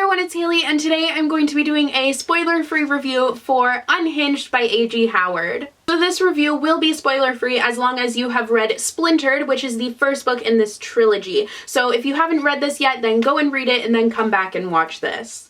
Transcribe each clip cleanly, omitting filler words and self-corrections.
everyone, it's Haley, and today I'm going to be doing a spoiler-free review for Unhinged by A.G. Howard. So this review will be spoiler-free as long as you have read Splintered, which is the first book in this trilogy. So if you haven't read this yet, then go and read it and then come back and watch this.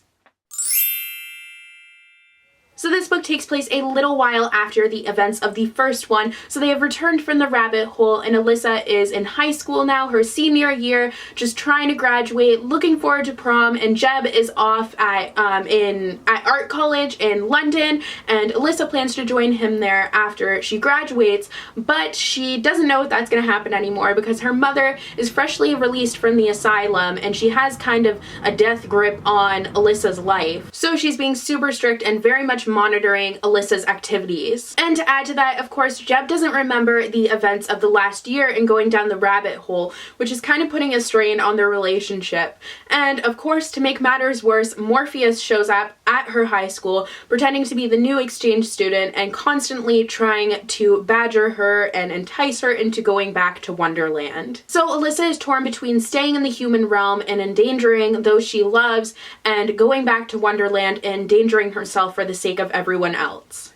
So this book takes place a little while after the events of the first one. So they have returned from the rabbit hole and Alyssa is in high school now, her senior year, just trying to graduate, looking forward to prom, and Jeb is off at art college in London, and Alyssa plans to join him there after she graduates, but she doesn't know if that's going to happen anymore because her mother is freshly released from the asylum and she has kind of a death grip on Alyssa's life. So she's being super strict and very much monitoring Alyssa's activities. And to add to that, of course, Jeb doesn't remember the events of the last year and going down the rabbit hole, which is kind of putting a strain on their relationship. And of course, to make matters worse, Morpheus shows up at her high school, pretending to be the new exchange student and constantly trying to badger her and entice her into going back to Wonderland. So Alyssa is torn between staying in the human realm and endangering those she loves and going back to Wonderland and endangering herself for the sake of everyone else.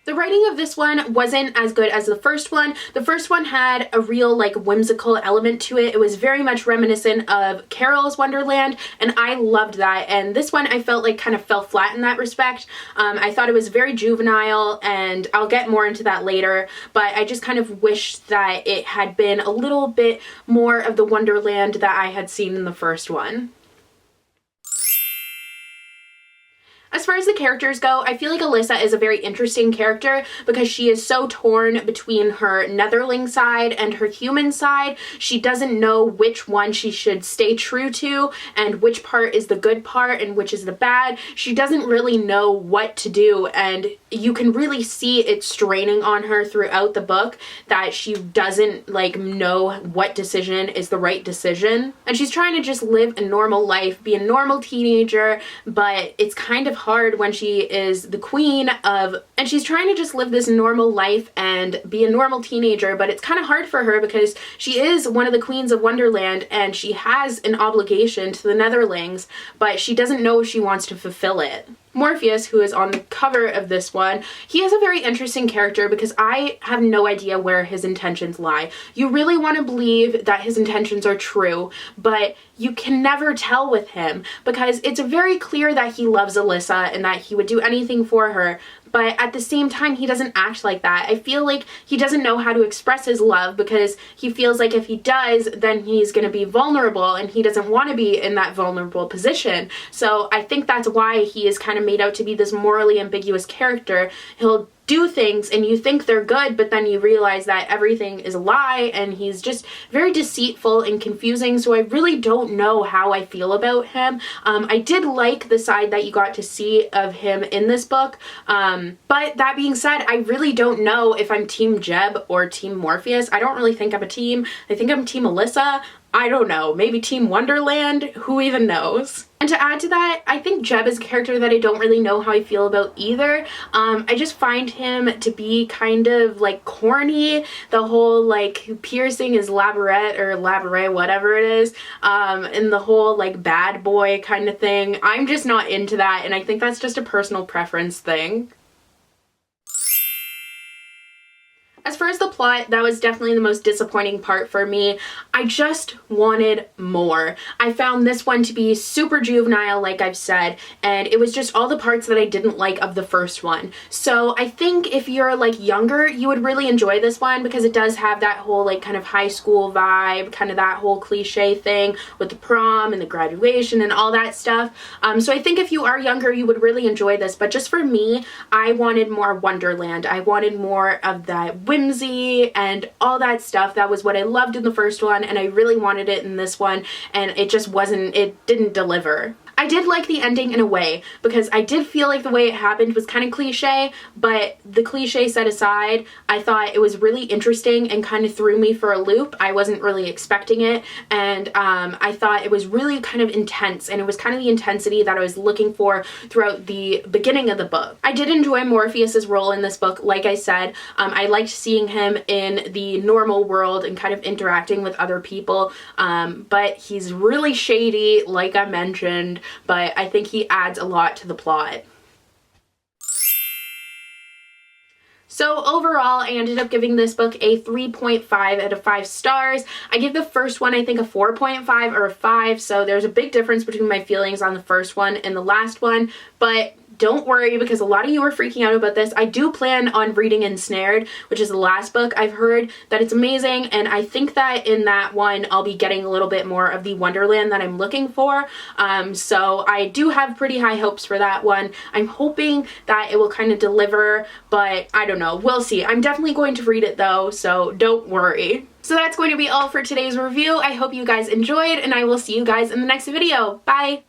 The writing of this one wasn't as good as the first one. The first one had a real whimsical element to it. It was very much reminiscent of Carol's Wonderland, and I loved that. And this one I felt like kind of fell flat in that respect. I thought it was very juvenile, and I'll get more into that later, but I just kind of wish that it had been a little bit more of the Wonderland that I had seen in the first one. As far as the characters go, I feel like Alyssa is a very interesting character because she is so torn between her Netherling side and her human side. She doesn't know which one she should stay true to and which part is the good part and which is the bad. She doesn't really know what to do, and you can really see it straining on her throughout the book that she doesn't know what decision is the right decision. And she's trying to just live a normal life, be a normal teenager, but it's kind of hard when she is the queen of, and she's trying to just live this normal life and be a normal teenager, but it's kind of hard for her because she is one of the queens of Wonderland and she has an obligation to the Netherlings, but she doesn't know if she wants to fulfill it. Morpheus, who is on the cover of this one, he is a very interesting character because I have no idea where his intentions lie. You really want to believe that his intentions are true, but you can never tell with him because it's very clear that he loves Alyssa and that he would do anything for her, but at the same time he doesn't act like that. I feel like he doesn't know how to express his love because he feels like if he does, then he's going to be vulnerable and he doesn't want to be in that vulnerable position. So I think that's why he is kind of made out to be this morally ambiguous character. He'll do things and you think they're good, but then you realize that everything is a lie, and he's just very deceitful and confusing, so I really don't know how I feel about him. I did like the side that you got to see of him in this book, but that being said, I really don't know if I'm Team Jeb or Team Morpheus. I don't really think I'm a team. I think I'm Team Alyssa. I don't know, maybe Team Wonderland? Who even knows? And to add to that, I think Jeb is a character that I don't really know how I feel about either. I just find him to be kind of corny. The whole piercing his labyrinth or labyrinth, whatever it is, and the whole bad boy kind of thing. I'm just not into that, and I think that's just a personal preference thing. As far as the plot, that was definitely the most disappointing part for me. I just wanted more. I found this one to be super juvenile, like I've said, and it was just all the parts that I didn't like of the first one. So I think if you're younger, you would really enjoy this one because it does have that whole kind of high school vibe, kind of that whole cliche thing with the prom and the graduation and all that stuff. So I think if you are younger, you would really enjoy this, but just for me, I wanted more Wonderland. I wanted more of that whimsy and all that stuff. That was what I loved in the first one, and I really wanted it in this one, and it just wasn't, it didn't deliver. I I did like the ending in a way, because I did feel like the way it happened was kind of cliche, but the cliche set aside, I thought it was really interesting and kind of threw me for a loop. I wasn't really expecting it, and I thought it was really kind of intense, and it was kind of the intensity that I was looking for throughout the beginning of the book. I did enjoy Morpheus's role in this book. Like I said, I liked seeing him in the normal world and kind of interacting with other people, but he's really shady, like I mentioned, but I think he adds a lot to the plot. So overall, I ended up giving this book a 3.5 out of 5 stars. I give the first one, I think, a 4.5 or a 5, so there's a big difference between my feelings on the first one and the last one, but don't worry, because a lot of you are freaking out about this. I do plan on reading Ensnared, which is the last book. I've heard that it's amazing, and I think that in that one I'll be getting a little bit more of the Wonderland that I'm looking for. So I do have pretty high hopes for that one. I'm hoping that it will kind of deliver, but I don't know. We'll see. I'm definitely going to read it though, so don't worry. So that's going to be all for today's review. I hope you guys enjoyed, and I will see you guys in the next video. Bye!